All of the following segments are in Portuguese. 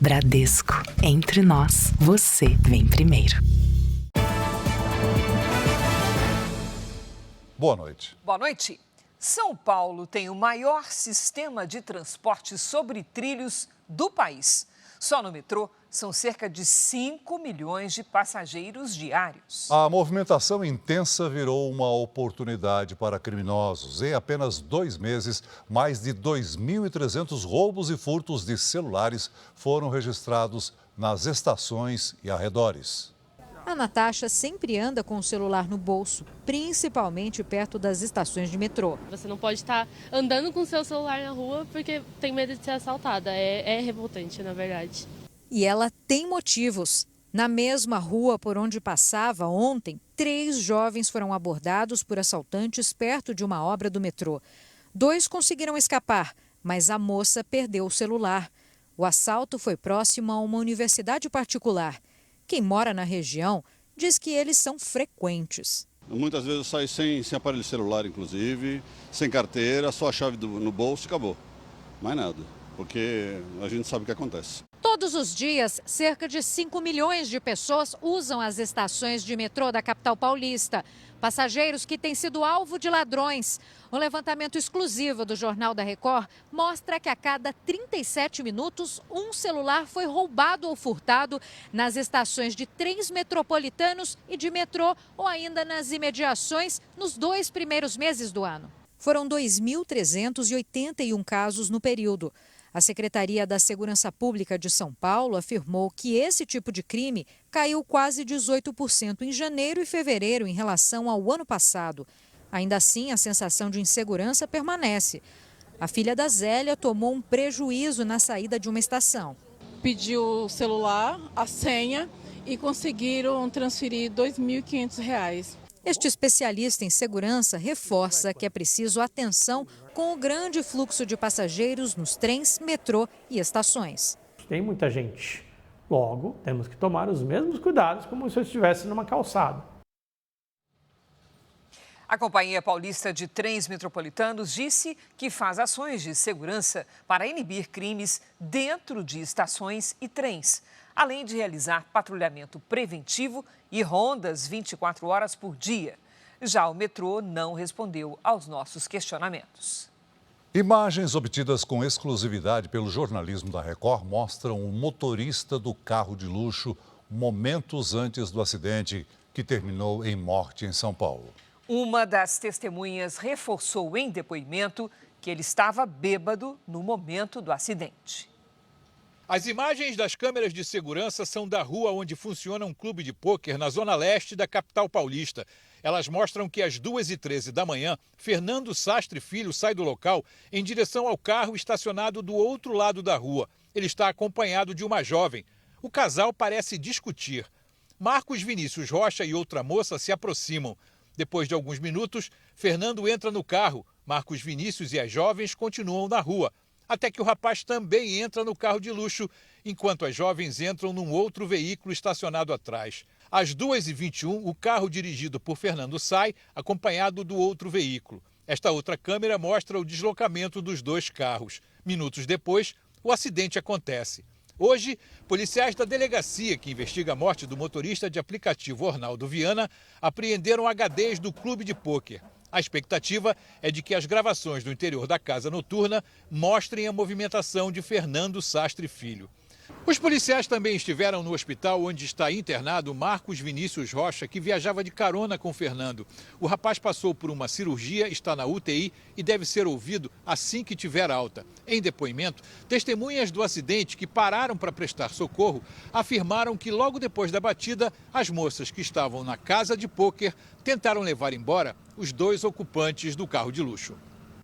Bradesco. Entre nós, você vem primeiro. Boa noite. Boa noite. São Paulo tem o maior sistema de transporte sobre trilhos do país. Só no metrô são cerca de 5 milhões de passageiros diários. A movimentação intensa virou uma oportunidade para criminosos. Em apenas 2 meses, mais de 2.300 roubos e furtos de celulares foram registrados nas estações e arredores. A Natasha sempre anda com o celular no bolso, principalmente perto das estações de metrô. Você não pode estar andando com o seu celular na rua porque tem medo de ser assaltada. É revoltante, na verdade. E ela tem motivos. Na mesma rua por onde passava ontem, 3 jovens foram abordados por assaltantes perto de uma obra do metrô. 2 conseguiram escapar, mas a moça perdeu o celular. O assalto foi próximo a uma universidade particular. Quem mora na região diz que eles são frequentes. Muitas vezes eu saio sem aparelho celular, inclusive, sem carteira, só a chave no bolso e acabou. Mais nada, porque a gente sabe o que acontece. Todos os dias, cerca de 5 milhões de pessoas usam as estações de metrô da capital paulista. Passageiros que têm sido alvo de ladrões. Um levantamento exclusivo do Jornal da Record mostra que a cada 37 minutos, um celular foi roubado ou furtado nas estações de trens metropolitanos e de metrô ou ainda nas imediações nos 2 primeiros meses do ano. Foram 2.381 casos no período. A Secretaria da Segurança Pública de São Paulo afirmou que esse tipo de crime caiu quase 18% em janeiro e fevereiro em relação ao ano passado. Ainda assim, a sensação de insegurança permanece. A filha da Zélia tomou um prejuízo na saída de uma estação. Pediu o celular, a senha e conseguiram transferir R$ 2.500. Este especialista em segurança reforça que é preciso atenção com o grande fluxo de passageiros nos trens, metrô e estações. Tem muita gente. Logo, temos que tomar os mesmos cuidados como se eu estivesse numa calçada. A Companhia Paulista de Trens Metropolitanos disse que faz ações de segurança para inibir crimes dentro de estações e trens, além de realizar patrulhamento preventivo e rondas 24 horas por dia. Já o metrô não respondeu aos nossos questionamentos. Imagens obtidas com exclusividade pelo jornalismo da Record mostram o motorista do carro de luxo momentos antes do acidente que terminou em morte em São Paulo. Uma das testemunhas reforçou em depoimento que ele estava bêbado no momento do acidente. As imagens das câmeras de segurança são da rua onde funciona um clube de pôquer na zona leste da capital paulista. Elas mostram que às 2h13 da manhã, Fernando Sastre Filho sai do local em direção ao carro estacionado do outro lado da rua. Ele está acompanhado de uma jovem. O casal parece discutir. Marcos Vinícius Rocha e outra moça se aproximam. Depois de alguns minutos, Fernando entra no carro. Marcos Vinícius e as jovens continuam na rua. Até que o rapaz também entra no carro de luxo, enquanto as jovens entram num outro veículo estacionado atrás. Às 2h21, o carro dirigido por Fernando sai, acompanhado do outro veículo. Esta outra câmera mostra o deslocamento dos 2 carros. Minutos depois, o acidente acontece. Hoje, policiais da delegacia que investiga a morte do motorista de aplicativo Ornaldo Viana apreenderam HDs do clube de pôquer. A expectativa é de que as gravações do interior da casa noturna mostrem a movimentação de Fernando Sastre Filho. Os policiais também estiveram no hospital onde está internado Marcos Vinícius Rocha, que viajava de carona com Fernando. O rapaz passou por uma cirurgia, está na UTI e deve ser ouvido assim que tiver alta. Em depoimento, testemunhas do acidente que pararam para prestar socorro afirmaram que logo depois da batida, as moças que estavam na casa de pôquer tentaram levar embora os 2 ocupantes do carro de luxo.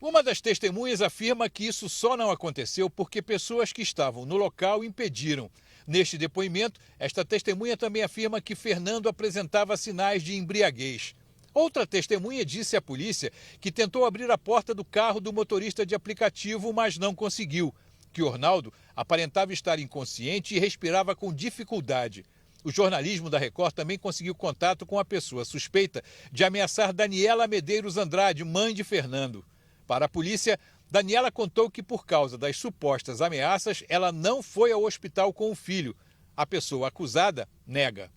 Uma das testemunhas afirma que isso só não aconteceu porque pessoas que estavam no local impediram. Neste depoimento, esta testemunha também afirma que Fernando apresentava sinais de embriaguez. Outra testemunha disse à polícia que tentou abrir a porta do carro do motorista de aplicativo, mas não conseguiu. Que Ornaldo aparentava estar inconsciente e respirava com dificuldade. O jornalismo da Record também conseguiu contato com a pessoa suspeita de ameaçar Daniela Medeiros Andrade, mãe de Fernando. Para a polícia, Daniela contou que, por causa das supostas ameaças, ela não foi ao hospital com o filho. A pessoa acusada nega.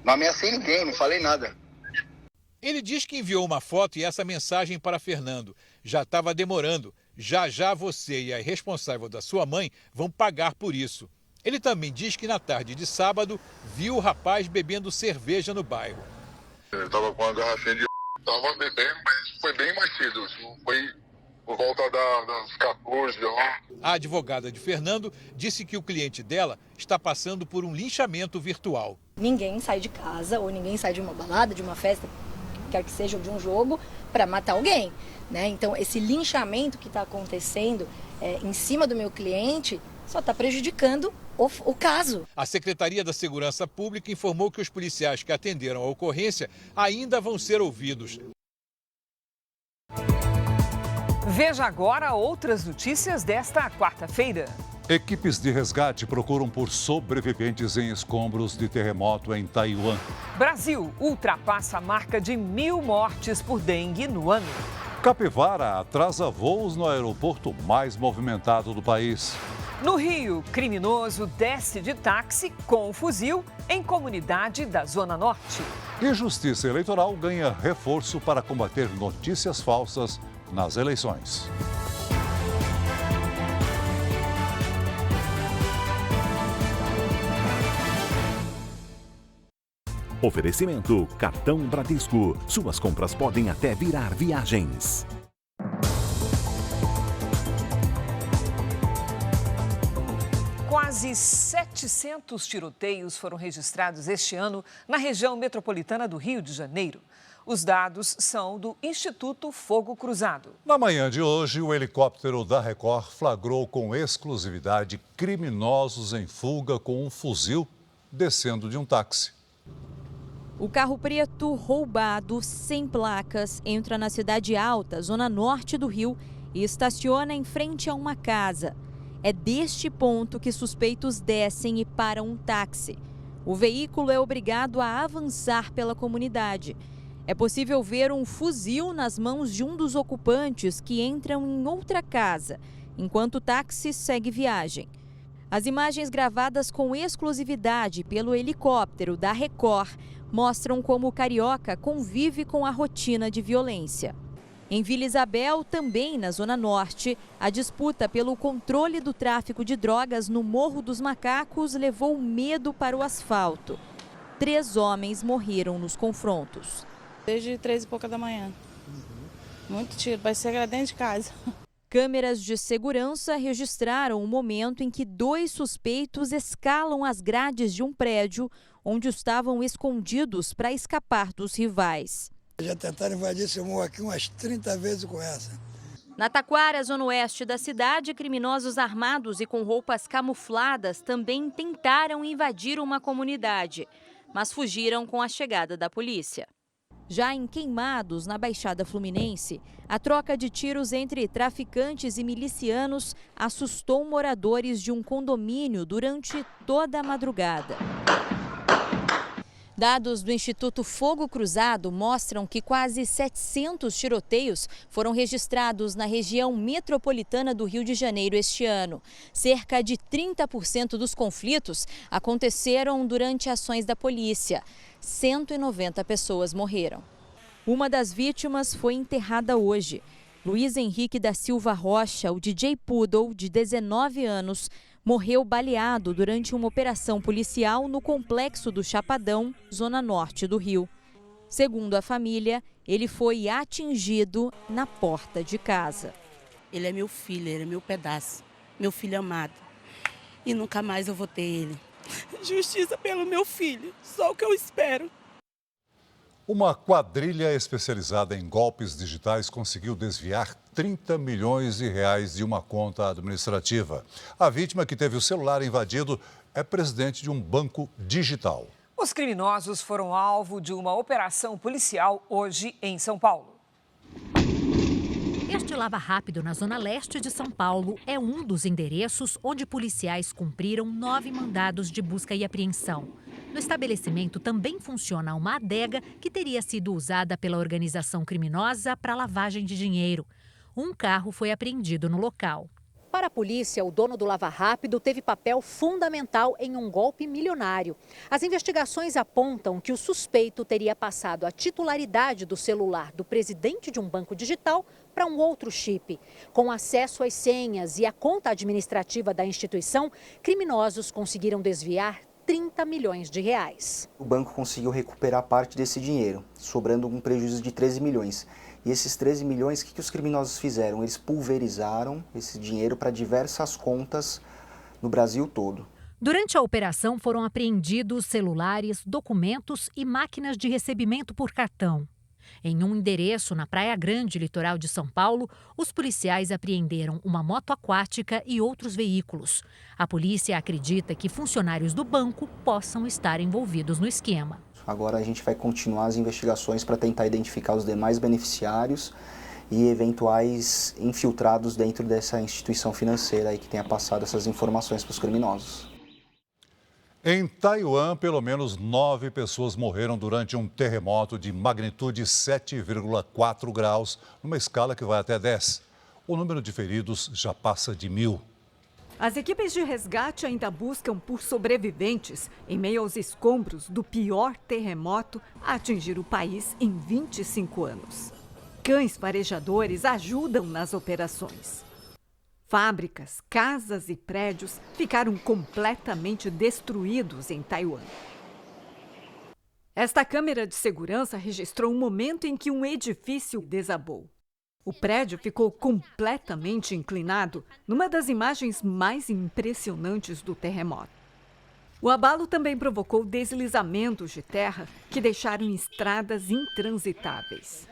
Não ameacei ninguém, não falei nada. Ele diz que enviou uma foto e essa mensagem para Fernando. Já estava demorando. Já você e a responsável da sua mãe vão pagar por isso. Ele também diz que na tarde de sábado viu o rapaz bebendo cerveja no bairro. Ele estava com uma garrafinha de... Estava bebendo, mas foi bem mais cedo. Foi por volta das 14 horas. A advogada de Fernando disse que o cliente dela está passando por um linchamento virtual. Ninguém sai de casa ou ninguém sai de uma balada, de uma festa, quer que seja, de um jogo, para matar alguém, né? Então, esse linchamento que está acontecendo em cima do meu cliente só está prejudicando o caso. A Secretaria da Segurança Pública informou que os policiais que atenderam a ocorrência ainda vão ser ouvidos. Veja agora outras notícias desta quarta-feira. Equipes de resgate procuram por sobreviventes em escombros de terremoto em Taiwan. Brasil ultrapassa a marca de 1.000 mortes por dengue no ano. Capivara atrasa voos no aeroporto mais movimentado do país. No Rio, criminoso desce de táxi com um fuzil em comunidade da Zona Norte. E Justiça Eleitoral ganha reforço para combater notícias falsas nas eleições. Oferecimento Cartão Bradesco. Suas compras podem até virar viagens. Quase 700 tiroteios foram registrados este ano na região metropolitana do Rio de Janeiro. Os dados são do Instituto Fogo Cruzado. Na manhã de hoje, o helicóptero da Record flagrou com exclusividade criminosos em fuga com um fuzil descendo de um táxi. O carro preto roubado, sem placas, entra na Cidade Alta, zona norte do Rio, e estaciona em frente a uma casa. É deste ponto que suspeitos descem e param um táxi. O veículo é obrigado a avançar pela comunidade. É possível ver um fuzil nas mãos de um dos ocupantes que entram em outra casa, enquanto o táxi segue viagem. As imagens gravadas com exclusividade pelo helicóptero da Record mostram como o carioca convive com a rotina de violência. Em Vila Isabel, também na Zona Norte, a disputa pelo controle do tráfico de drogas no Morro dos Macacos levou medo para o asfalto. 3 homens morreram nos confrontos. Desde 3 e pouca da manhã. Muito tiro, vai ser dentro de casa. Câmeras de segurança registraram o momento em que 2 suspeitos escalam as grades de um prédio onde estavam escondidos para escapar dos rivais. Já tentaram invadir esse morro aqui umas 30 vezes com essa. Na Taquara, zona oeste da cidade, criminosos armados e com roupas camufladas também tentaram invadir uma comunidade, mas fugiram com a chegada da polícia. Já em Queimados, na Baixada Fluminense, a troca de tiros entre traficantes e milicianos assustou moradores de um condomínio durante toda a madrugada. Dados do Instituto Fogo Cruzado mostram que quase 700 tiroteios foram registrados na região metropolitana do Rio de Janeiro este ano. Cerca de 30% dos conflitos aconteceram durante ações da polícia. 190 pessoas morreram. Uma das vítimas foi enterrada hoje. Luiz Henrique da Silva Rocha, o DJ Poodle, de 19 anos, morreu baleado durante uma operação policial no complexo do Chapadão, zona norte do Rio. Segundo a família, ele foi atingido na porta de casa. Ele é meu filho, ele é meu pedaço, meu filho amado. E nunca mais eu vou ter ele. Justiça pelo meu filho, só o que eu espero. Uma quadrilha especializada em golpes digitais conseguiu desviar 30 milhões de reais de uma conta administrativa. A vítima, que teve o celular invadido, é presidente de um banco digital. Os criminosos foram alvo de uma operação policial hoje em São Paulo. Este Lava Rápido na zona leste de São Paulo é um dos endereços onde policiais cumpriram 9 mandados de busca e apreensão. No estabelecimento também funciona uma adega que teria sido usada pela organização criminosa para lavagem de dinheiro. Um carro foi apreendido no local. Para a polícia, o dono do Lava Rápido teve papel fundamental em um golpe milionário. As investigações apontam que o suspeito teria passado a titularidade do celular do presidente de um banco digital para um outro chip. Com acesso às senhas e à conta administrativa da instituição, criminosos conseguiram desviar 30 milhões de reais. O banco conseguiu recuperar parte desse dinheiro, sobrando um prejuízo de 13 milhões. E esses 13 milhões, o que os criminosos fizeram? Eles pulverizaram esse dinheiro para diversas contas no Brasil todo. Durante a operação foram apreendidos celulares, documentos e máquinas de recebimento por cartão. Em um endereço na Praia Grande, litoral de São Paulo, os policiais apreenderam uma moto aquática e outros veículos. A polícia acredita que funcionários do banco possam estar envolvidos no esquema. Agora a gente vai continuar as investigações para tentar identificar os demais beneficiários e eventuais infiltrados dentro dessa instituição financeira aí que tenha passado essas informações para os criminosos. Em Taiwan, pelo menos 9 pessoas morreram durante um terremoto de magnitude 7,4 graus, numa escala que vai até 10. O número de feridos já passa de 1.000. As equipes de resgate ainda buscam por sobreviventes em meio aos escombros do pior terremoto a atingir o país em 25 anos. Cães farejadores ajudam nas operações. Fábricas, casas e prédios ficaram completamente destruídos em Taiwan. Esta câmera de segurança registrou um momento em que um edifício desabou. O prédio ficou completamente inclinado, numa das imagens mais impressionantes do terremoto. O abalo também provocou deslizamentos de terra que deixaram estradas intransitáveis.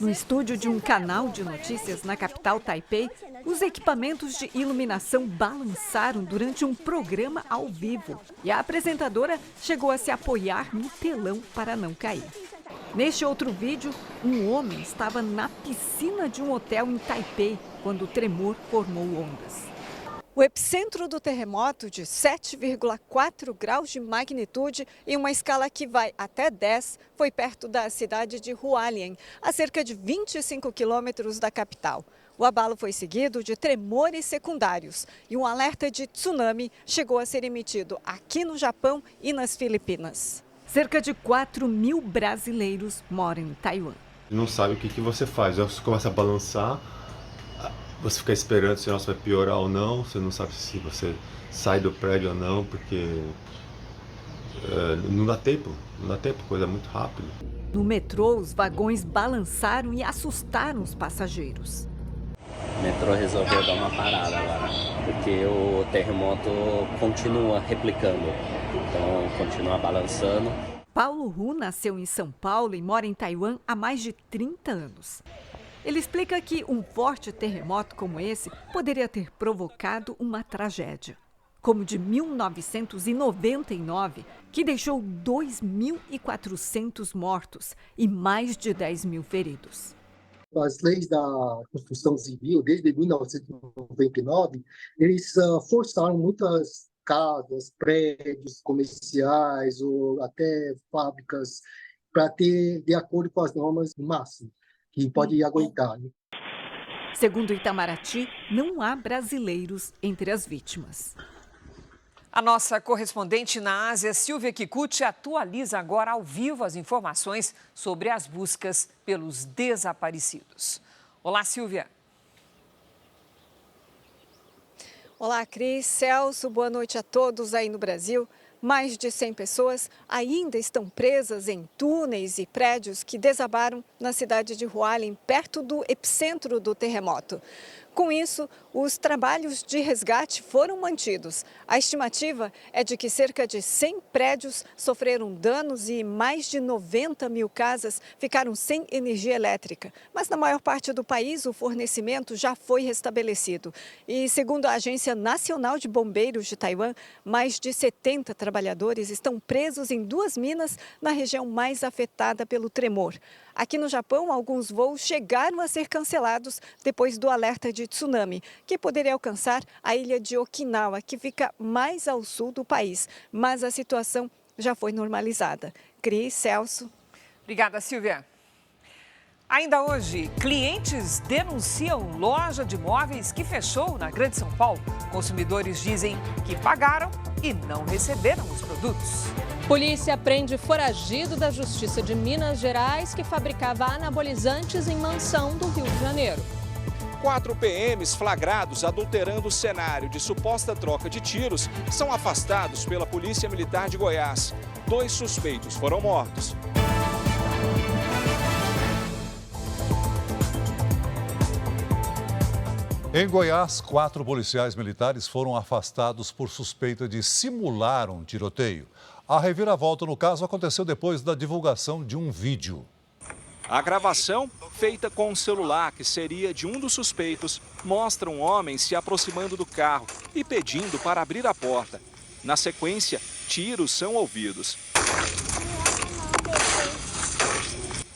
No estúdio de um canal de notícias na capital Taipei, os equipamentos de iluminação balançaram durante um programa ao vivo e a apresentadora chegou a se apoiar no telão para não cair. Neste outro vídeo, um homem estava na piscina de um hotel em Taipei quando o tremor formou ondas. O epicentro do terremoto, de 7,4 graus de magnitude em uma escala que vai até 10, foi perto da cidade de Hualien, a cerca de 25 quilômetros da capital. O abalo foi seguido de tremores secundários e um alerta de tsunami chegou a ser emitido aqui no Japão e nas Filipinas. Cerca de 4.000 brasileiros moram em Taiwan. Não sabe o que você faz, você começa a balançar. Você fica esperando se o negócio vai piorar ou não, você não sabe se você sai do prédio ou não, porque não dá tempo, coisa é muito rápida. No metrô, os vagões balançaram e assustaram os passageiros. O metrô resolveu dar uma parada agora, porque o terremoto continua replicando, então continua balançando. Paulo Hu nasceu em São Paulo e mora em Taiwan há mais de 30 anos. Ele explica que um forte terremoto como esse poderia ter provocado uma tragédia, como o de 1999, que deixou 2.400 mortos e mais de 10.000 feridos. As leis da construção civil, desde 1999, eles forçaram muitas casas, prédios comerciais ou até fábricas para ter de acordo com as normas máximas que pode aguentar. Segundo Itamaraty, não há brasileiros entre as vítimas. A nossa correspondente na Ásia, Silvia Kikuchi, atualiza agora ao vivo as informações sobre as buscas pelos desaparecidos. Olá, Silvia. Olá, Cris, Celso, boa noite a todos aí no Brasil. Mais de 100 pessoas ainda estão presas em túneis e prédios que desabaram na cidade de Hualien, perto do epicentro do terremoto. Com isso, os trabalhos de resgate foram mantidos. A estimativa é de que cerca de 100 prédios sofreram danos e mais de 90.000 casas ficaram sem energia elétrica. Mas na maior parte do país, o fornecimento já foi restabelecido. E segundo a Agência Nacional de Bombeiros de Taiwan, mais de 70 trabalhadores estão presos em 2 minas na região mais afetada pelo tremor. Aqui no Japão, alguns voos chegaram a ser cancelados depois do alerta de tsunami, que poderia alcançar a ilha de Okinawa, que fica mais ao sul do país. Mas a situação já foi normalizada. Cris, Celso. Obrigada, Silvia. Ainda hoje, clientes denunciam loja de móveis que fechou na Grande São Paulo. Consumidores dizem que pagaram e não receberam os produtos. Polícia prende foragido da Justiça de Minas Gerais que fabricava anabolizantes em mansão do Rio de Janeiro. 4 PMs flagrados adulterando o cenário de suposta troca de tiros são afastados pela Polícia Militar de Goiás. 2 suspeitos foram mortos. Em Goiás, 4 policiais militares foram afastados por suspeita de simular um tiroteio. A reviravolta no caso aconteceu depois da divulgação de um vídeo. A gravação, feita com um celular que seria de um dos suspeitos, mostra um homem se aproximando do carro e pedindo para abrir a porta. Na sequência, tiros são ouvidos.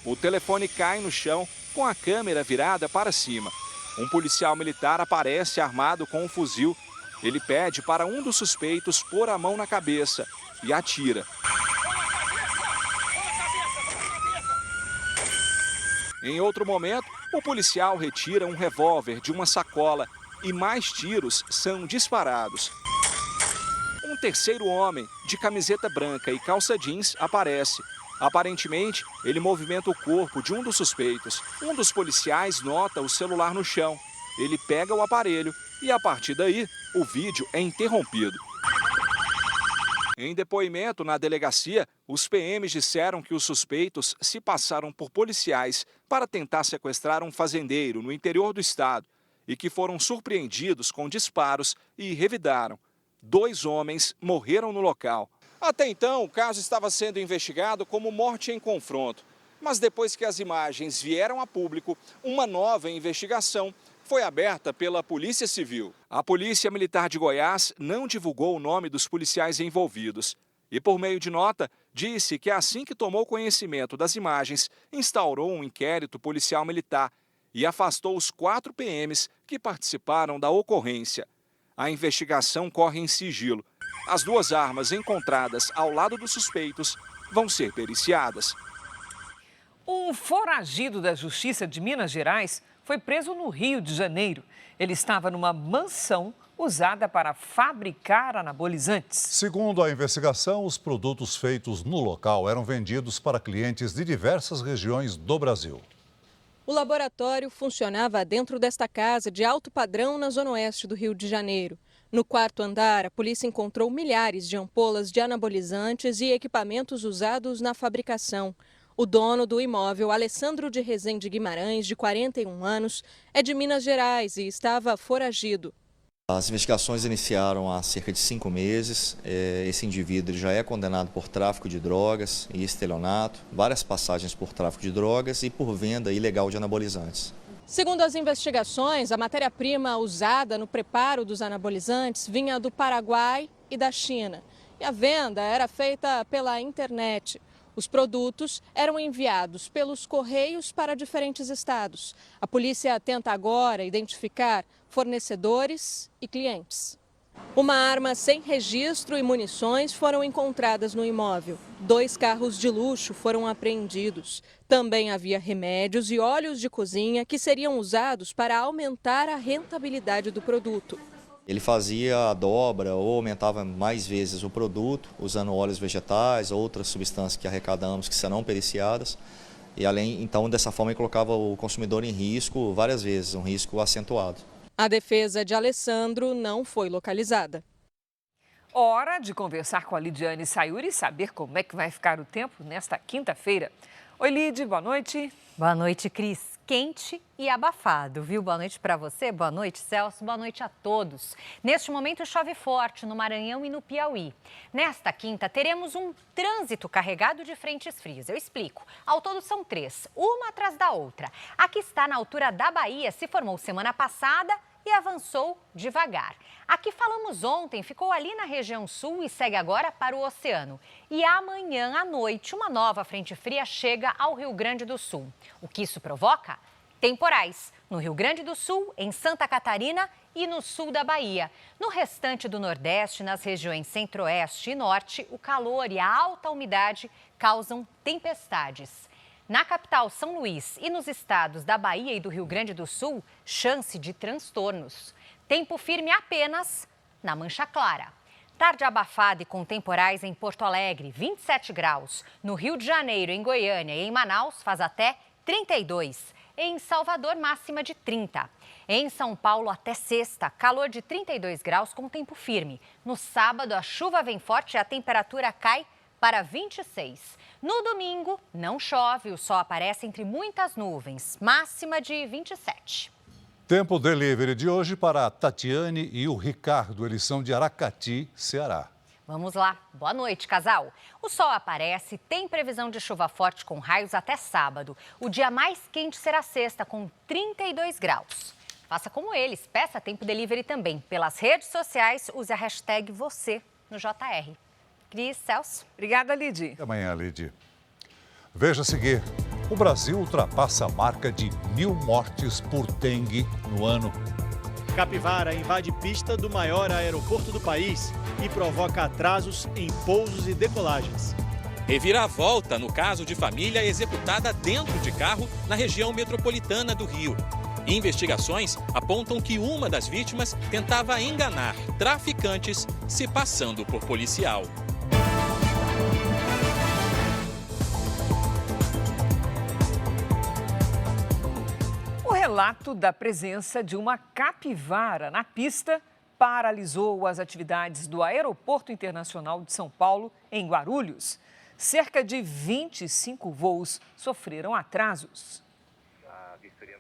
O telefone cai no chão com a câmera virada para cima. Um policial militar aparece armado com um fuzil. Ele pede para um dos suspeitos pôr a mão na cabeça e atira. Em outro momento, o policial retira um revólver de uma sacola e mais tiros são disparados. Um terceiro homem, de camiseta branca e calça jeans, aparece. Aparentemente, ele movimenta o corpo de um dos suspeitos. Um dos policiais nota o celular no chão. Ele pega o aparelho e, a partir daí, o vídeo é interrompido. Em depoimento na delegacia, os PMs disseram que os suspeitos se passaram por policiais para tentar sequestrar um fazendeiro no interior do estado e que foram surpreendidos com disparos e revidaram. 2 homens morreram no local. Até então, o caso estava sendo investigado como morte em confronto. Mas depois que as imagens vieram a público, uma nova investigação foi aberta pela Polícia Civil. A Polícia Militar de Goiás não divulgou o nome dos policiais envolvidos. E, por meio de nota, disse que assim que tomou conhecimento das imagens, instaurou um inquérito policial militar e afastou os 4 PMs que participaram da ocorrência. A investigação corre em sigilo. As 2 armas encontradas ao lado dos suspeitos vão ser periciadas. Um foragido da Justiça de Minas Gerais foi preso no Rio de Janeiro. Ele estava numa mansão usada para fabricar anabolizantes. Segundo a investigação, os produtos feitos no local eram vendidos para clientes de diversas regiões do Brasil. O laboratório funcionava dentro desta casa de alto padrão na zona oeste do Rio de Janeiro. No 4º andar, a polícia encontrou milhares de ampolas de anabolizantes e equipamentos usados na fabricação. O dono do imóvel, Alessandro de Rezende Guimarães, de 41 anos, é de Minas Gerais e estava foragido. As investigações iniciaram há cerca de 5 meses. Esse indivíduo já é condenado por tráfico de drogas e estelionato, várias passagens por tráfico de drogas e por venda ilegal de anabolizantes. Segundo as investigações, a matéria-prima usada no preparo dos anabolizantes vinha do Paraguai e da China. E a venda era feita pela internet. Os produtos eram enviados pelos correios para diferentes estados. A polícia tenta agora identificar fornecedores e clientes. Uma arma sem registro e munições foram encontradas no imóvel. 2 carros de luxo foram apreendidos. Também havia remédios e óleos de cozinha que seriam usados para aumentar a rentabilidade do produto. Ele fazia a dobra ou aumentava mais vezes o produto, usando óleos vegetais, outras substâncias que arrecadamos que serão periciadas. E além, então, dessa forma, ele colocava o consumidor em risco várias vezes, um risco acentuado. A defesa de Alessandro não foi localizada. Hora de conversar com a Lidiane Sayuri e saber como é que vai ficar o tempo nesta quinta-feira. Oi, Lid, boa noite. Boa noite, Cris. Quente e abafado, viu? Boa noite para você, boa noite, Celso, boa noite a todos. Neste momento chove forte no Maranhão e no Piauí. Nesta quinta teremos um trânsito carregado de frentes frias. Eu explico. Ao todo são 3, uma atrás da outra. A que está na altura da Bahia se formou semana passada e avançou devagar. A que falamos ontem ficou ali na região sul e segue agora para o oceano. E amanhã à noite, uma nova frente fria chega ao Rio Grande do Sul. O que isso provoca? Temporais no Rio Grande do Sul, em Santa Catarina e no sul da Bahia. No restante do Nordeste, nas regiões Centro-Oeste e Norte, o calor e a alta umidade causam tempestades. Na capital, São Luís, e nos estados da Bahia e do Rio Grande do Sul, chance de transtornos. Tempo firme apenas na Mancha Clara. Tarde abafada e com temporais em Porto Alegre, 27 graus. No Rio de Janeiro, em Goiânia e em Manaus, faz até 32. Em Salvador, máxima de 30. Em São Paulo, até sexta, calor de 32 graus com tempo firme. No sábado, a chuva vem forte e a temperatura cai para 26. No domingo, não chove, o sol aparece entre muitas nuvens, máxima de 27. Tempo delivery de hoje para a Tatiane e o Ricardo. Eles são de Aracati, Ceará. Vamos lá. Boa noite, casal. O sol aparece, tem previsão de chuva forte com raios até sábado. O dia mais quente será sexta, com 32 graus. Faça como eles, peça tempo delivery também. Pelas redes sociais, use a hashtag você no JR. Cris, Celso. Obrigada, Lidy. Até amanhã, Lidy. Veja a seguir. O Brasil ultrapassa a marca de 1.000 mortes por dengue no ano. Capivara invade pista do maior aeroporto do país e provoca atrasos em pousos e decolagens. Reviravolta no caso de família executada dentro de carro na região metropolitana do Rio. Investigações apontam que uma das vítimas tentava enganar traficantes se passando por policial. O relato da presença de uma capivara na pista paralisou as atividades do Aeroporto Internacional de São Paulo, em Guarulhos. Cerca de 25 voos sofreram atrasos.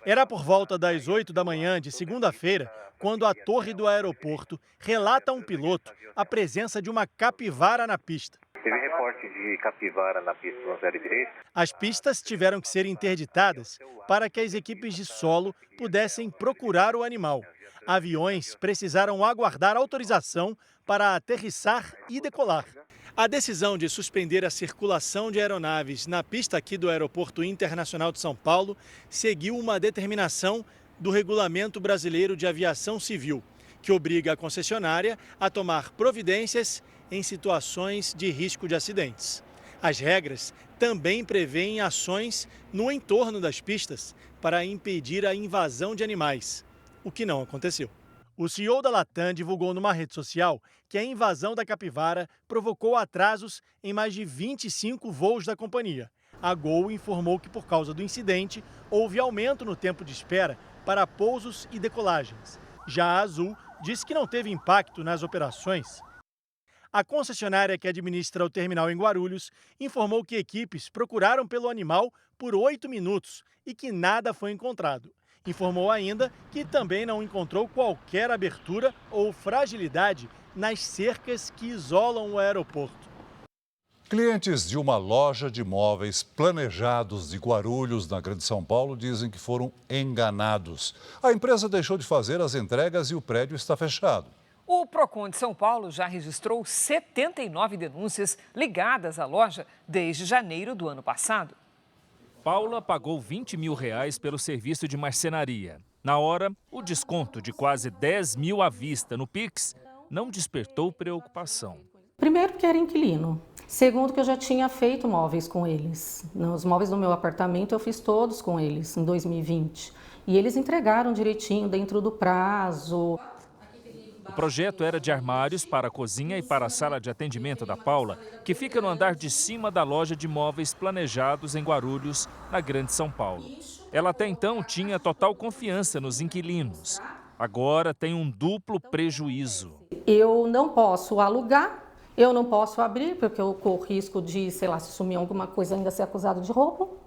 Era por volta das 8 da manhã de segunda-feira, quando a torre do aeroporto relata a um piloto a presença de uma capivara na pista. Teve reporte de capivara na pista no 03? As pistas tiveram que ser interditadas para que as equipes de solo pudessem procurar o animal. Aviões precisaram aguardar autorização para aterrissar e decolar. A decisão de suspender a circulação de aeronaves na pista aqui do Aeroporto Internacional de São Paulo seguiu uma determinação do Regulamento Brasileiro de Aviação Civil, que obriga a concessionária a tomar providências em situações de risco de acidentes. As regras também prevêem ações no entorno das pistas para impedir a invasão de animais, o que não aconteceu. O CEO da Latam divulgou numa rede social que a invasão da capivara provocou atrasos em mais de 25 voos da companhia. A Gol informou que, por causa do incidente, houve aumento no tempo de espera para pousos e decolagens. Já a Azul disse que não teve impacto nas operações. A concessionária que administra o terminal em Guarulhos informou que equipes procuraram pelo animal por 8 minutos e que nada foi encontrado. Informou ainda que também não encontrou qualquer abertura ou fragilidade nas cercas que isolam o aeroporto. Clientes de uma loja de móveis planejados de Guarulhos, na Grande São Paulo, dizem que foram enganados. A empresa deixou de fazer as entregas e o prédio está fechado. O Procon de São Paulo já registrou 79 denúncias ligadas à loja desde janeiro do ano passado. Paula pagou R$20 mil pelo serviço de marcenaria. Na hora, o desconto de quase 10 mil à vista no Pix não despertou preocupação. Primeiro, que era inquilino. Segundo, que eu já tinha feito móveis com eles. Os móveis do meu apartamento eu fiz todos com eles em 2020. E eles entregaram direitinho dentro do prazo. O projeto era de armários para a cozinha e para a sala de atendimento da Paula, que fica no andar de cima da loja de móveis planejados em Guarulhos, na Grande São Paulo. Ela até então tinha total confiança nos inquilinos. Agora tem um duplo prejuízo. Eu não posso alugar, eu não posso abrir, porque eu corro risco de, sei lá, se sumir alguma coisa, ainda ser acusado de roubo.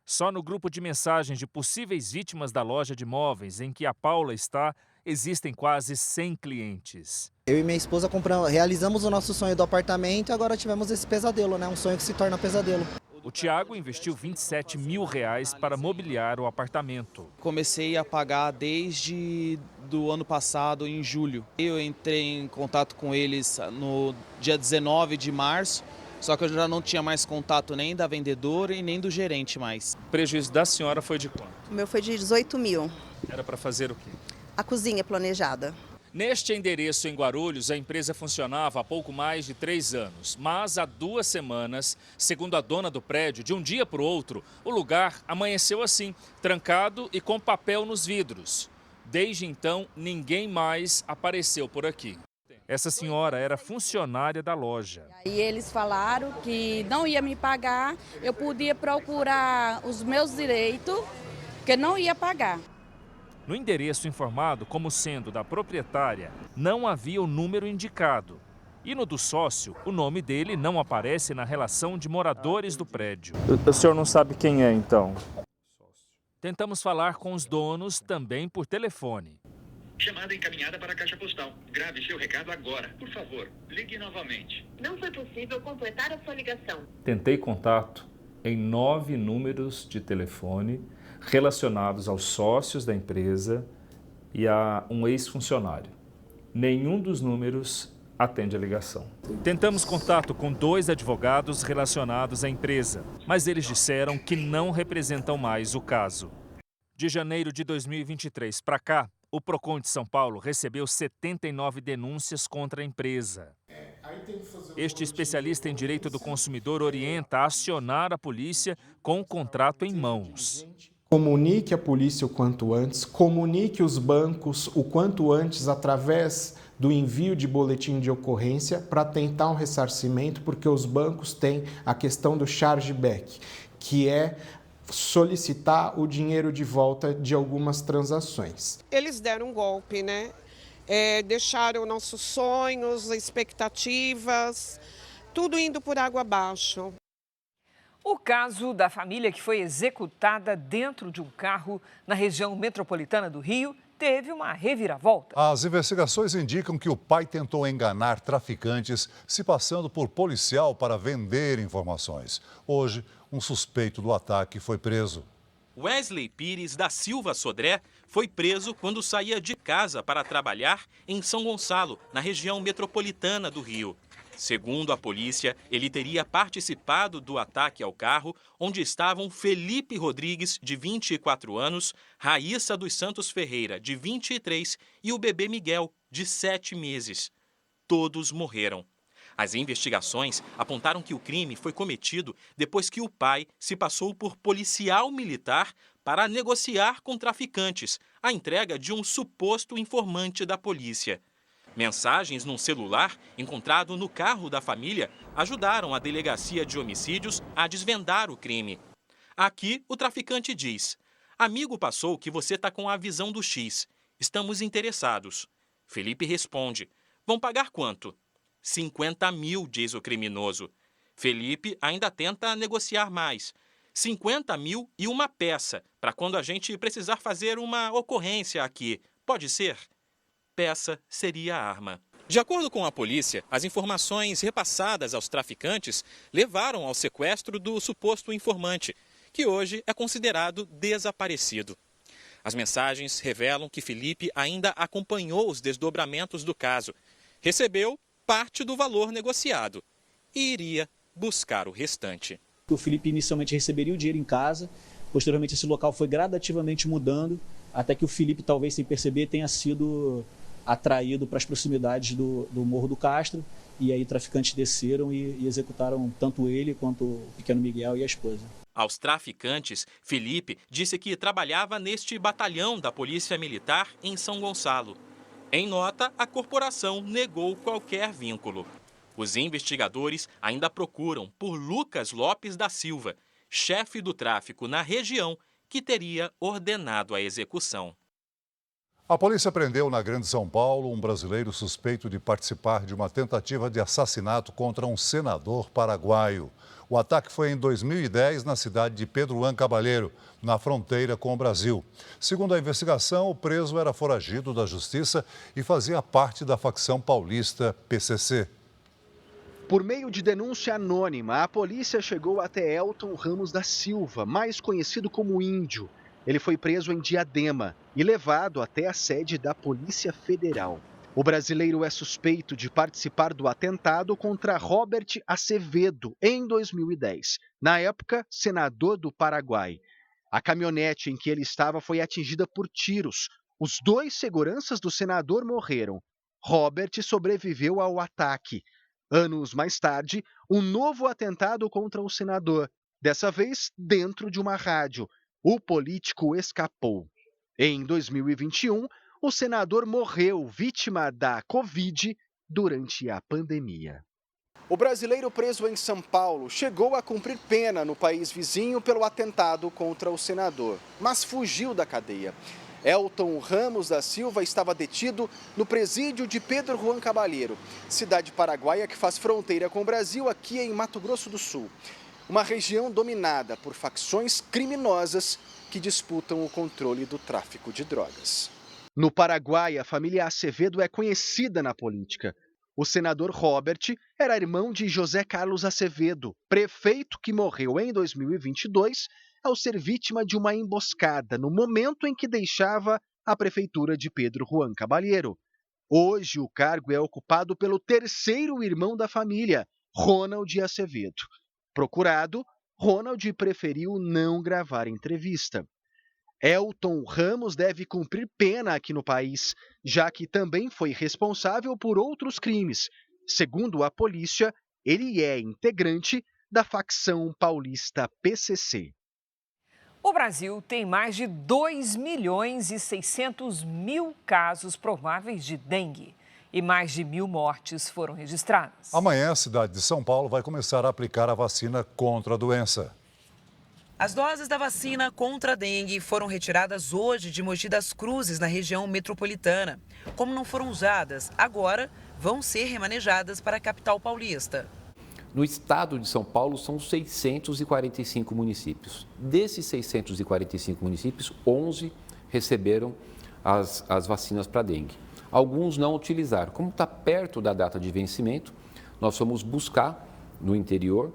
Só no grupo de mensagens de possíveis vítimas da loja de móveis em que a Paula está, existem quase 100 clientes. Eu e minha esposa realizamos o nosso sonho do apartamento e agora tivemos esse pesadelo, né? Um sonho que se torna pesadelo. O Tiago investiu R$27 mil para mobiliar o apartamento. Comecei a pagar desde do ano passado, em julho. Eu entrei em contato com eles no dia 19 de março, só que eu já não tinha mais contato nem da vendedora e nem do gerente mais. O prejuízo da senhora foi de quanto? O meu foi de 18 mil. Era para fazer o quê? A cozinha planejada. Neste endereço em Guarulhos, a empresa funcionava há pouco mais de 3 anos. Mas há 2 semanas, segundo a dona do prédio, de um dia para o outro, o lugar amanheceu assim, trancado e com papel nos vidros. Desde então, ninguém mais apareceu por aqui. Essa senhora era funcionária da loja. E eles falaram que não ia me pagar, eu podia procurar os meus direitos, que não ia pagar. No endereço informado como sendo da proprietária, não havia o número indicado. E no do sócio, o nome dele não aparece na relação de moradores do prédio. O senhor não sabe quem é, então? Tentamos falar com os donos também por telefone. Chamada encaminhada para a caixa postal. Grave seu recado agora. Por favor, ligue novamente. Não foi possível completar a sua ligação. Tentei contato em 9 números de telefone relacionados aos sócios da empresa e a um ex-funcionário. Nenhum dos números atende a ligação. Tentamos contato com 2 advogados relacionados à empresa, mas eles disseram que não representam mais o caso. De janeiro de 2023 para cá, o Procon de São Paulo recebeu 79 denúncias contra a empresa. Este especialista em direito do consumidor orienta a acionar a polícia com o contrato em mãos. Comunique a polícia o quanto antes, comunique os bancos o quanto antes através do envio de boletim de ocorrência para tentar um ressarcimento, porque os bancos têm a questão do chargeback, que é solicitar o dinheiro de volta de algumas transações. Eles deram um golpe, né? Deixaram nossos sonhos, expectativas, tudo indo por água abaixo. O caso da família que foi executada dentro de um carro na região metropolitana do Rio teve uma reviravolta. As investigações indicam que o pai tentou enganar traficantes se passando por policial para vender informações. Hoje, um suspeito do ataque foi preso. Wesley Pires da Silva Sodré foi preso quando saía de casa para trabalhar em São Gonçalo, na região metropolitana do Rio. Segundo a polícia, ele teria participado do ataque ao carro onde estavam Felipe Rodrigues, de 24 anos, Raíssa dos Santos Ferreira, de 23 e o bebê Miguel, de 7 meses. Todos morreram. As investigações apontaram que o crime foi cometido depois que o pai se passou por policial militar para negociar com traficantes a entrega de um suposto informante da polícia. Mensagens num celular encontrado no carro da família ajudaram a Delegacia de Homicídios a desvendar o crime. Aqui, o traficante diz: "Amigo passou que você está com a visão do X. Estamos interessados." Felipe responde: "Vão pagar quanto?" 50 mil, diz o criminoso. Felipe ainda tenta negociar mais. 50 mil e uma peça, para quando a gente precisar fazer uma ocorrência aqui. Pode ser? Peça seria a arma. De acordo com a polícia, as informações repassadas aos traficantes levaram ao sequestro do suposto informante, que hoje é considerado desaparecido. As mensagens revelam que Felipe ainda acompanhou os desdobramentos do caso, recebeu parte do valor negociado e iria buscar o restante. O Felipe inicialmente receberia o dinheiro em casa, posteriormente esse local foi gradativamente mudando, até que o Felipe, talvez sem perceber, tenha sido atraído para as proximidades do Morro do Castro, e aí traficantes desceram e executaram tanto ele quanto o pequeno Miguel e a esposa. Aos traficantes, Felipe disse que trabalhava neste batalhão da Polícia Militar em São Gonçalo. Em nota, a corporação negou qualquer vínculo. Os investigadores ainda procuram por Lucas Lopes da Silva, chefe do tráfico na região, que teria ordenado a execução. A polícia prendeu na Grande São Paulo um brasileiro suspeito de participar de uma tentativa de assassinato contra um senador paraguaio. O ataque foi em 2010 na cidade de Pedro Juan Caballero, na fronteira com o Brasil. Segundo a investigação, o preso era foragido da justiça e fazia parte da facção paulista PCC. Por meio de denúncia anônima, a polícia chegou até Elton Ramos da Silva, mais conhecido como Índio. Ele foi preso em Diadema e levado até a sede da Polícia Federal. O brasileiro é suspeito de participar do atentado contra Robert Acevedo em 2010, na época, senador do Paraguai. A caminhonete em que ele estava foi atingida por tiros, Os 2 seguranças do senador morreram. Robert sobreviveu ao ataque. Anos mais tarde, um novo atentado contra o senador, dessa vez dentro de uma rádio. O político escapou. Em 2021, o senador morreu vítima da Covid durante a pandemia. O brasileiro preso em São Paulo chegou a cumprir pena no país vizinho pelo atentado contra o senador, mas fugiu da cadeia. Elton Ramos da Silva estava detido no presídio de Pedro Juan Caballero, cidade paraguaia que faz fronteira com o Brasil, aqui em Mato Grosso do Sul. Uma região dominada por facções criminosas que disputam o controle do tráfico de drogas. No Paraguai, a família Acevedo é conhecida na política. O senador Robert era irmão de José Carlos Acevedo, prefeito que morreu em 2022 ao ser vítima de uma emboscada no momento em que deixava a prefeitura de Pedro Juan Caballero. Hoje, o cargo é ocupado pelo 3º irmão da família, Ronald Acevedo. Procurado, Ronald preferiu não gravar entrevista. Elton Ramos deve cumprir pena aqui no país, já que também foi responsável por outros crimes. Segundo a polícia, ele é integrante da facção paulista PCC. O Brasil tem mais de 2.600.000 casos prováveis de dengue e mais de 1.000 mortes foram registradas. Amanhã, a cidade de São Paulo vai começar a aplicar a vacina contra a doença. As doses da vacina contra a dengue foram retiradas hoje de Mogi das Cruzes, na região metropolitana. Como não foram usadas, agora vão ser remanejadas para a capital paulista. No estado de São Paulo, são 645 municípios. Desses 645 municípios, 11 receberam as vacinas para dengue. Alguns não utilizaram. Como está perto da data de vencimento, nós fomos buscar no interior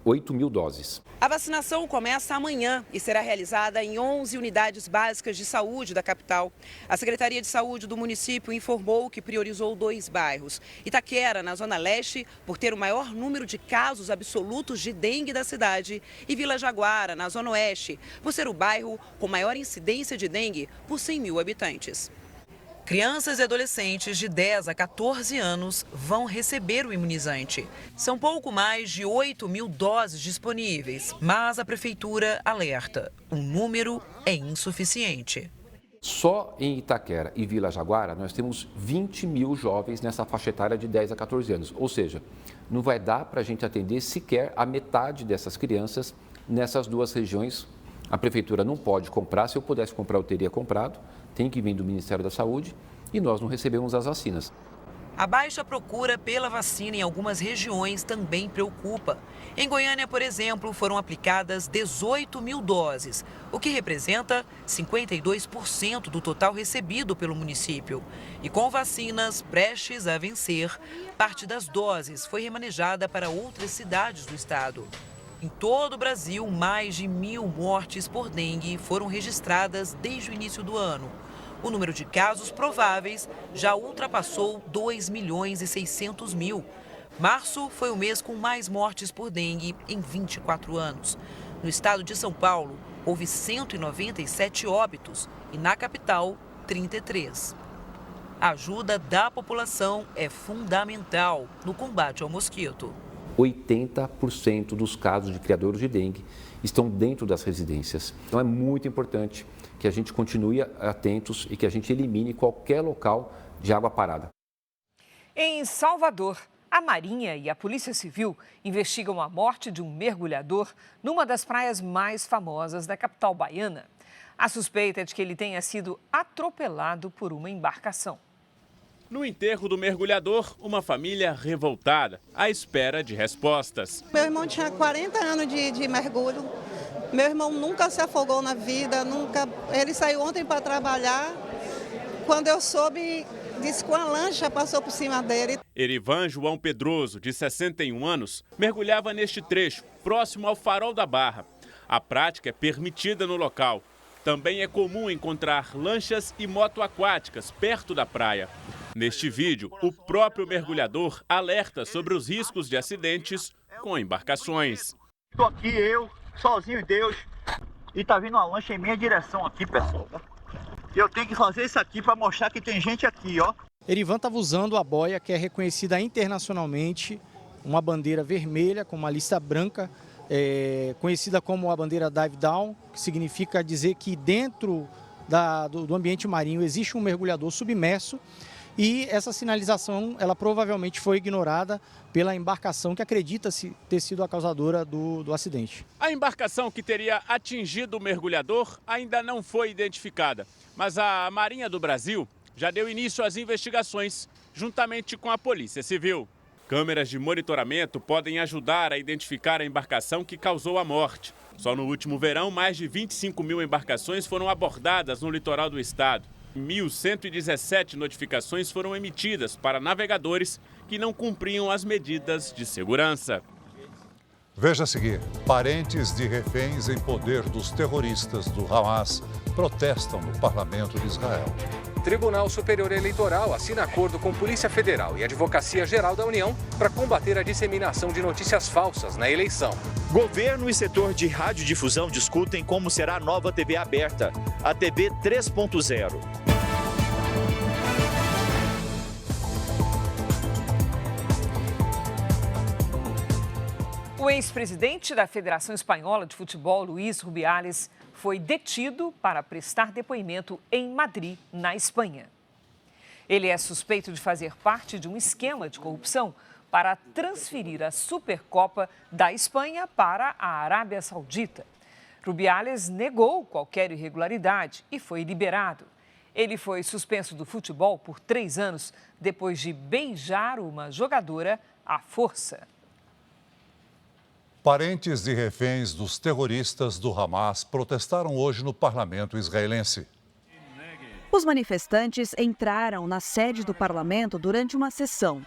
8.000 doses. A vacinação começa amanhã e será realizada em 11 unidades básicas de saúde da capital. A Secretaria de Saúde do município informou que priorizou 2 bairros. Itaquera, na Zona Leste, por ter o maior número de casos absolutos de dengue da cidade, e Vila Jaguara, na Zona Oeste, por ser o bairro com maior incidência de dengue por 100.000 habitantes. Crianças e adolescentes de 10 a 14 anos vão receber o imunizante. São pouco mais de 8.000 doses disponíveis, mas a prefeitura alerta: o número é insuficiente. Só em Itaquera e Vila Jaguara, nós temos 20.000 jovens nessa faixa etária de 10 a 14 anos. Ou seja, não vai dar para a gente atender sequer a metade dessas crianças nessas 2 regiões. A prefeitura não pode comprar. Se eu pudesse comprar, eu teria comprado. Tem que vir do Ministério da Saúde e nós não recebemos as vacinas. A baixa procura pela vacina em algumas regiões também preocupa. Em Goiânia, por exemplo, foram aplicadas 18.000 doses, o que representa 52% do total recebido pelo município. E com vacinas prestes a vencer, parte das doses foi remanejada para outras cidades do estado. Em todo o Brasil, mais de 1.000 mortes por dengue foram registradas desde o início do ano. O número de casos prováveis já ultrapassou 2.600.000. Março foi o mês com mais mortes por dengue em 24 anos. No estado de São Paulo, houve 197 óbitos e na capital, 33. A ajuda da população é fundamental no combate ao mosquito. 80% dos casos de criadouros de dengue estão dentro das residências. Então é muito importante que a gente continue atentos e que a gente elimine qualquer local de água parada. Em Salvador, a Marinha e a Polícia Civil investigam a morte de um mergulhador numa das praias mais famosas da capital baiana. A suspeita é de que ele tenha sido atropelado por uma embarcação. No enterro do mergulhador, uma família revoltada, à espera de respostas. Meu irmão tinha 40 anos de mergulho. Meu irmão nunca se afogou na vida, nunca. Ele saiu ontem para trabalhar. Quando eu soube, disse que uma lancha passou por cima dele. Erivan João Pedroso, de 61 anos, mergulhava neste trecho, próximo ao Farol da Barra. A prática é permitida no local. Também é comum encontrar lanchas e motoaquáticas perto da praia. Neste vídeo, o próprio mergulhador alerta sobre os riscos de acidentes com embarcações. Estou aqui eu, sozinho em Deus, e tá vindo uma lancha em minha direção aqui, pessoal. Eu tenho que fazer isso aqui para mostrar que tem gente aqui, ó. Erivan estava usando a boia, que é reconhecida internacionalmente, uma bandeira vermelha com uma lista branca, conhecida como a bandeira Dive Down, que significa dizer que dentro do ambiente marinho existe um mergulhador submerso, e essa sinalização ela provavelmente foi ignorada pela embarcação que acredita-se ter sido a causadora do acidente. A embarcação que teria atingido o mergulhador ainda não foi identificada, mas a Marinha do Brasil já deu início às investigações, juntamente com a Polícia Civil. Câmeras de monitoramento podem ajudar a identificar a embarcação que causou a morte. Só no último verão, mais de 25 mil embarcações foram abordadas no litoral do estado. 1.117 notificações foram emitidas para navegadores que não cumpriam as medidas de segurança. Veja a seguir: parentes de reféns em poder dos terroristas do Hamas protestam no parlamento de Israel. Tribunal Superior Eleitoral assina acordo com Polícia Federal e Advocacia Geral da União para combater a disseminação de notícias falsas na eleição. Governo e setor de radiodifusão discutem como será a nova TV aberta, a TV 3.0. O ex-presidente da Federação Espanhola de Futebol, Luís Rubiales, foi detido para prestar depoimento em Madrid, na Espanha. Ele é suspeito de fazer parte de um esquema de corrupção para transferir a Supercopa da Espanha para a Arábia Saudita. Rubiales negou qualquer irregularidade e foi liberado. Ele foi suspenso do futebol por 3 anos depois de beijar uma jogadora à força. Parentes de reféns dos terroristas do Hamas protestaram hoje no parlamento israelense. Os manifestantes entraram na sede do parlamento durante uma sessão.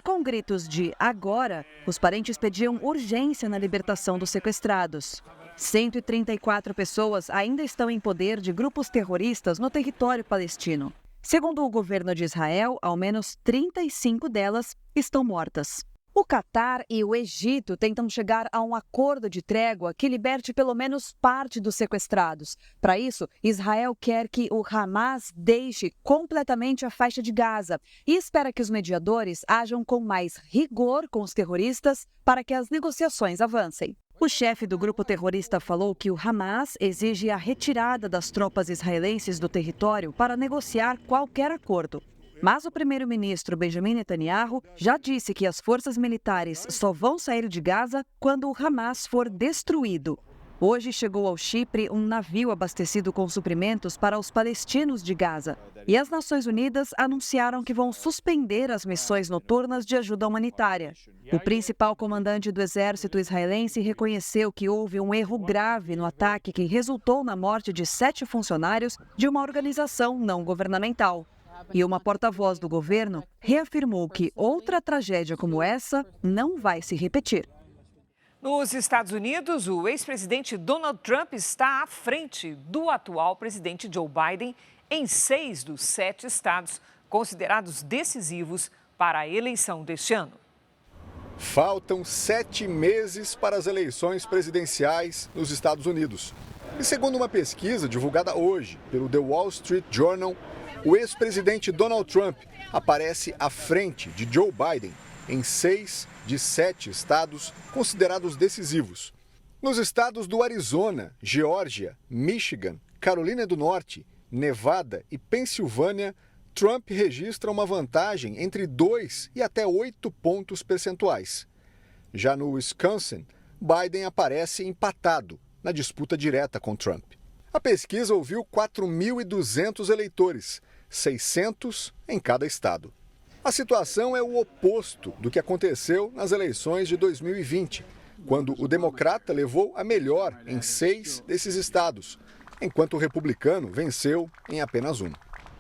Com gritos de "agora", os parentes pediam urgência na libertação dos sequestrados. 134 pessoas ainda estão em poder de grupos terroristas no território palestino. Segundo o governo de Israel, ao menos 35 delas estão mortas. O Catar e o Egito tentam chegar a um acordo de trégua que liberte pelo menos parte dos sequestrados. Para isso, Israel quer que o Hamas deixe completamente a faixa de Gaza e espera que os mediadores ajam com mais rigor com os terroristas para que as negociações avancem. O chefe do grupo terrorista falou que o Hamas exige a retirada das tropas israelenses do território para negociar qualquer acordo. Mas o primeiro-ministro Benjamin Netanyahu já disse que as forças militares só vão sair de Gaza quando o Hamas for destruído. Hoje chegou ao Chipre um navio abastecido com suprimentos para os palestinos de Gaza. E as Nações Unidas anunciaram que vão suspender as missões noturnas de ajuda humanitária. O principal comandante do exército israelense reconheceu que houve um erro grave no ataque que resultou na morte de 7 funcionários de uma organização não governamental. E uma porta-voz do governo reafirmou que outra tragédia como essa não vai se repetir. Nos Estados Unidos, o ex-presidente Donald Trump está à frente do atual presidente Joe Biden em 6 dos 7 estados considerados decisivos para a eleição deste ano. Faltam 7 meses para as eleições presidenciais nos Estados Unidos. E segundo uma pesquisa divulgada hoje pelo The Wall Street Journal, o ex-presidente Donald Trump aparece à frente de Joe Biden em 6 de 7 estados considerados decisivos. Nos estados do Arizona, Geórgia, Michigan, Carolina do Norte, Nevada e Pensilvânia, Trump registra uma vantagem entre 2 e até 8 pontos percentuais. Já no Wisconsin, Biden aparece empatado na disputa direta com Trump. A pesquisa ouviu 4.200 eleitores, 600 em cada estado. A situação é o oposto do que aconteceu nas eleições de 2020, quando o democrata levou a melhor em 6 desses estados, enquanto o republicano venceu em apenas 1.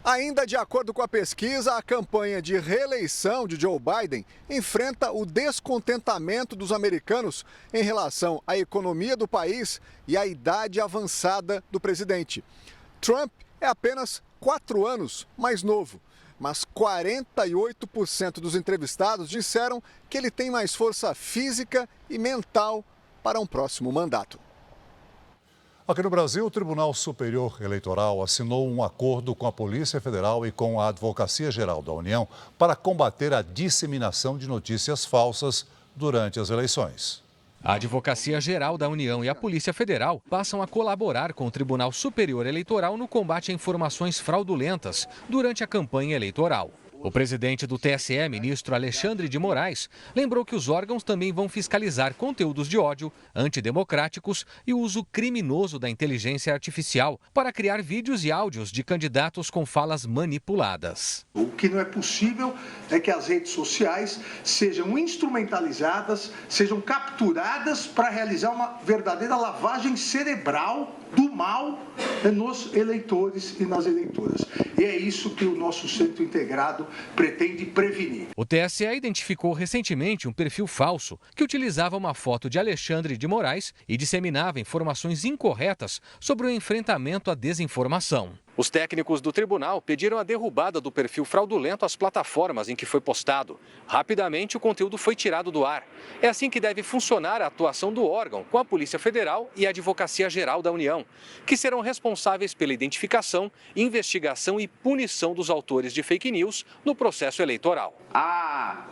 Ainda de acordo com a pesquisa, a campanha de reeleição de Joe Biden enfrenta o descontentamento dos americanos em relação à economia do país e à idade avançada do presidente. Trump é apenas 4 anos mais novo, mas 48% dos entrevistados disseram que ele tem mais força física e mental para um próximo mandato. Aqui no Brasil, o Tribunal Superior Eleitoral assinou um acordo com a Polícia Federal e com a Advocacia Geral da União para combater a disseminação de notícias falsas durante as eleições. A Advocacia Geral da União e a Polícia Federal passam a colaborar com o Tribunal Superior Eleitoral no combate a informações fraudulentas durante a campanha eleitoral. O presidente do TSE, ministro Alexandre de Moraes, lembrou que os órgãos também vão fiscalizar conteúdos de ódio, antidemocráticos e o uso criminoso da inteligência artificial para criar vídeos e áudios de candidatos com falas manipuladas. O que não é possível é que as redes sociais sejam instrumentalizadas, sejam capturadas para realizar uma verdadeira lavagem cerebral do mal nos eleitores e nas eleitoras. E é isso que o nosso Centro Integrado pretende prevenir. O TSE identificou recentemente um perfil falso que utilizava uma foto de Alexandre de Moraes e disseminava informações incorretas sobre o enfrentamento à desinformação. Os técnicos do tribunal pediram a derrubada do perfil fraudulento às plataformas em que foi postado. Rapidamente, o conteúdo foi tirado do ar. É assim que deve funcionar a atuação do órgão com a Polícia Federal e a Advocacia Geral da União, que serão responsáveis pela identificação, investigação e punição dos autores de fake news no processo eleitoral. A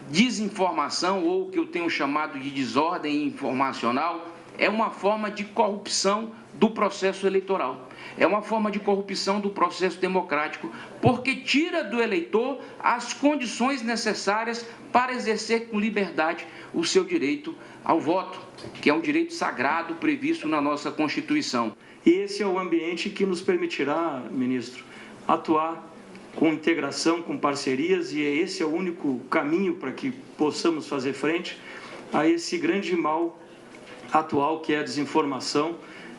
desinformação, ou o que eu tenho chamado de desordem informacional, é uma forma de corrupção do processo eleitoral. É uma forma de corrupção do processo democrático, porque tira do eleitor as condições necessárias para exercer com liberdade o seu direito ao voto, que é um direito sagrado previsto na nossa Constituição. E esse é o ambiente que nos permitirá, ministro, atuar com integração, com parcerias, e esse é o único caminho para que possamos fazer frente a esse grande mal atual, que é a desinformação,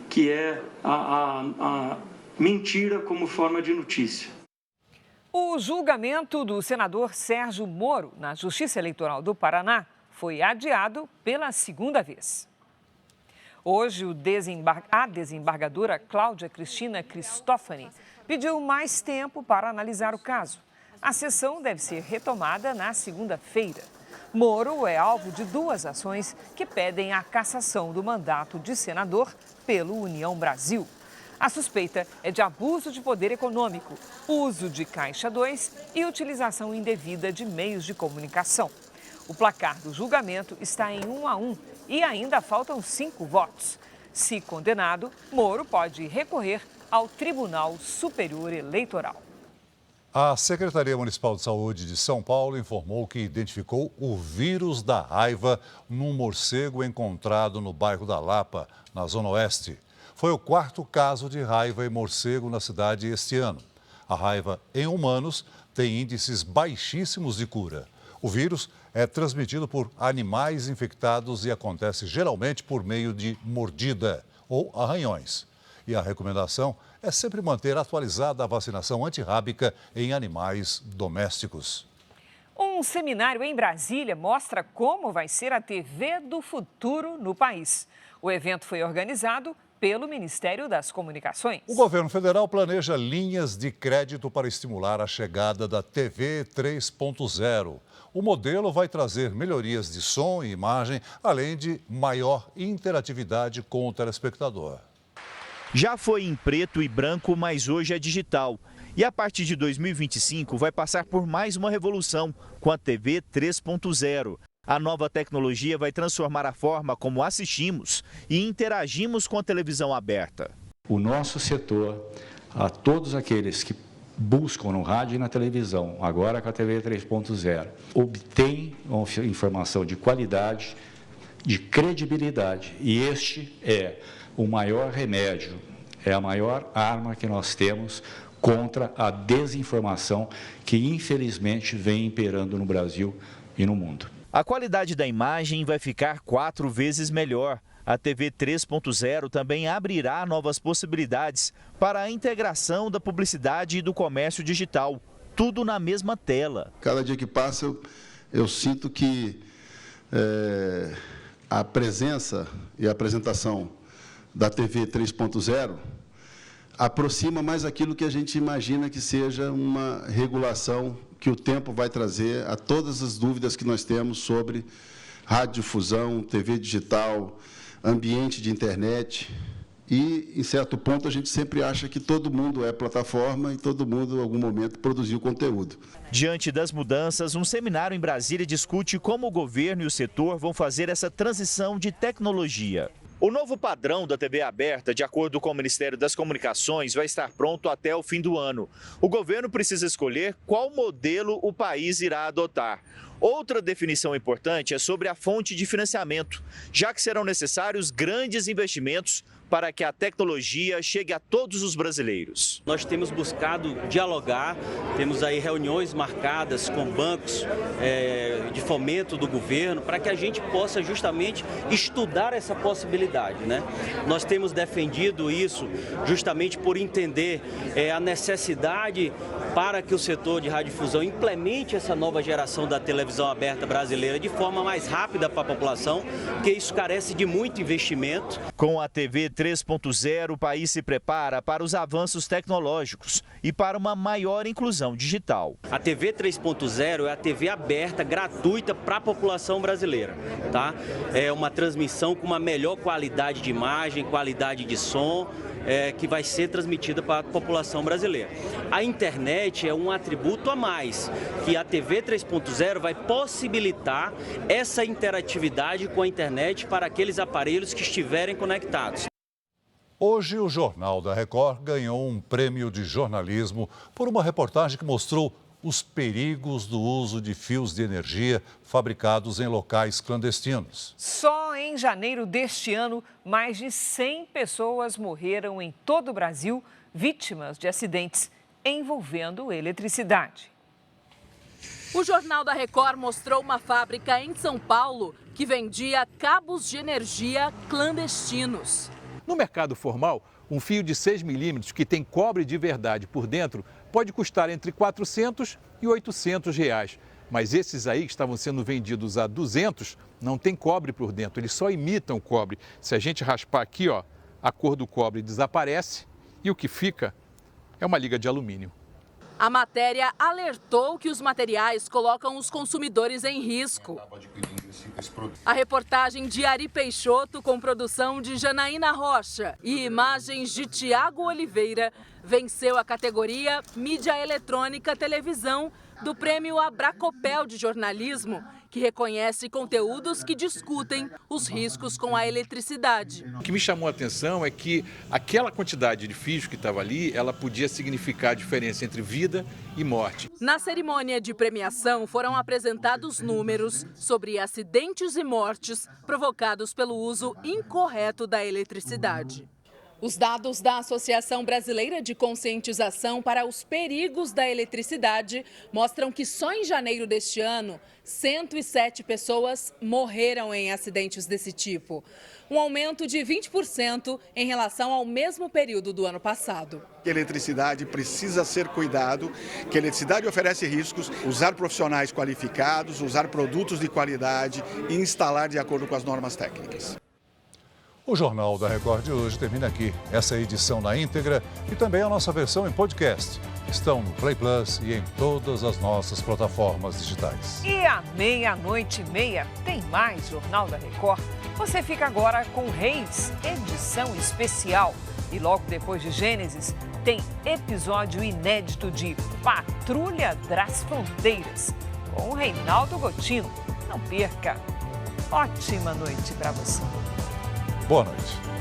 que é a mentira como forma de notícia. O julgamento do senador Sérgio Moro na Justiça Eleitoral do Paraná foi adiado pela segunda vez. Hoje, a desembargadora Cláudia Cristina Cristófani pediu mais tempo para analisar o caso. A sessão deve ser retomada na segunda-feira. Moro é alvo de 2 ações que pedem a cassação do mandato de senador pelo União Brasil. A suspeita é de abuso de poder econômico, uso de Caixa 2 e utilização indevida de meios de comunicação. O placar do julgamento está em 1-1 e ainda faltam 5 votos. Se condenado, Moro pode recorrer ao Tribunal Superior Eleitoral. A Secretaria Municipal de Saúde de São Paulo informou que identificou o vírus da raiva num morcego encontrado no bairro da Lapa, na Zona Oeste. Foi o 4º caso de raiva em morcego na cidade este ano. A raiva em humanos tem índices baixíssimos de cura. O vírus é transmitido por animais infectados e acontece geralmente por meio de mordida ou arranhões. E a recomendação é sempre manter atualizada a vacinação antirrábica em animais domésticos. Um seminário em Brasília mostra como vai ser a TV do futuro no país. O evento foi organizado pelo Ministério das Comunicações. O governo federal planeja linhas de crédito para estimular a chegada da TV 3.0. O modelo vai trazer melhorias de som e imagem, além de maior interatividade com o telespectador. Já foi em preto e branco, mas hoje é digital. E a partir de 2025 vai passar por mais uma revolução com a TV 3.0. A nova tecnologia vai transformar a forma como assistimos e interagimos com a televisão aberta. O nosso setor, a todos aqueles que buscam no rádio e na televisão, agora com a TV 3.0, obtém uma informação de qualidade, de credibilidade. E este é o maior remédio, é a maior arma que nós temos contra a desinformação que infelizmente vem imperando no Brasil e no mundo. A qualidade da imagem vai ficar 4 vezes melhor. A TV 3.0 também abrirá novas possibilidades para a integração da publicidade e do comércio digital, tudo na mesma tela. Cada dia que passa eu sinto que a presença e a apresentação da TV 3.0 aproxima mais aquilo que a gente imagina que seja uma regulação que o tempo vai trazer a todas as dúvidas que nós temos sobre radiodifusão, TV digital, ambiente de internet. E, em certo ponto, a gente sempre acha que todo mundo é plataforma e todo mundo, em algum momento, produziu conteúdo. Diante das mudanças, um seminário em Brasília discute como o governo e o setor vão fazer essa transição de tecnologia. O novo padrão da TV aberta, de acordo com o Ministério das Comunicações, vai estar pronto até o fim do ano. O governo precisa escolher qual modelo o país irá adotar. Outra definição importante é sobre a fonte de financiamento, já que serão necessários grandes investimentos para que a tecnologia chegue a todos os brasileiros. Nós temos buscado dialogar, temos aí reuniões marcadas com bancos de fomento do governo para que a gente possa justamente estudar essa possibilidade, né? Nós temos defendido isso justamente por entender a necessidade para que o setor de radiodifusão implemente essa nova geração da televisão aberta brasileira de forma mais rápida para a população, porque isso carece de muito investimento. Com a TV 3.0, o país se prepara para os avanços tecnológicos e para uma maior inclusão digital. A TV 3.0 é a TV aberta, gratuita para a população brasileira, tá? É uma transmissão com uma melhor qualidade de imagem, qualidade de som, que vai ser transmitida para a população brasileira. A internet é um atributo a mais, que a TV 3.0 vai possibilitar essa interatividade com a internet para aqueles aparelhos que estiverem conectados. Hoje, o Jornal da Record ganhou um prêmio de jornalismo por uma reportagem que mostrou os perigos do uso de fios de energia fabricados em locais clandestinos. Só em janeiro deste ano, mais de 100 pessoas morreram em todo o Brasil, vítimas de acidentes envolvendo eletricidade. O Jornal da Record mostrou uma fábrica em São Paulo que vendia cabos de energia clandestinos. No mercado formal, um fio de 6 milímetros que tem cobre de verdade por dentro pode custar entre R$ 400 e R$ 800 reais. Mas esses aí que estavam sendo vendidos a 200 não tem cobre por dentro, eles só imitam cobre. Se a gente raspar aqui, ó, a cor do cobre desaparece e o que fica é uma liga de alumínio. A matéria alertou que os materiais colocam os consumidores em risco. A reportagem de Ari Peixoto, com produção de Janaína Rocha e imagens de Tiago Oliveira, venceu a categoria Mídia Eletrônica Televisão do Prêmio Abracopel de Jornalismo, que reconhece conteúdos que discutem os riscos com a eletricidade. O que me chamou a atenção é que aquela quantidade de fios que estava ali, ela podia significar a diferença entre vida e morte. Na cerimônia de premiação foram apresentados números sobre acidentes e mortes provocados pelo uso incorreto da eletricidade. Os dados da Associação Brasileira de Conscientização para os Perigos da Eletricidade mostram que só em janeiro deste ano, 107 pessoas morreram em acidentes desse tipo. Um aumento de 20% em relação ao mesmo período do ano passado. A eletricidade precisa ser cuidado, que a eletricidade oferece riscos, usar profissionais qualificados, usar produtos de qualidade e instalar de acordo com as normas técnicas. O Jornal da Record de hoje termina aqui. Essa edição na íntegra e também a nossa versão em podcast estão no Play Plus e em todas as nossas plataformas digitais. E à 00:30 tem mais Jornal da Record. Você fica agora com Reis, edição especial. E logo depois de Gênesis, tem episódio inédito de Patrulha das Fronteiras, com o Reinaldo Gotino. Não perca. Ótima noite para você. Boa noite.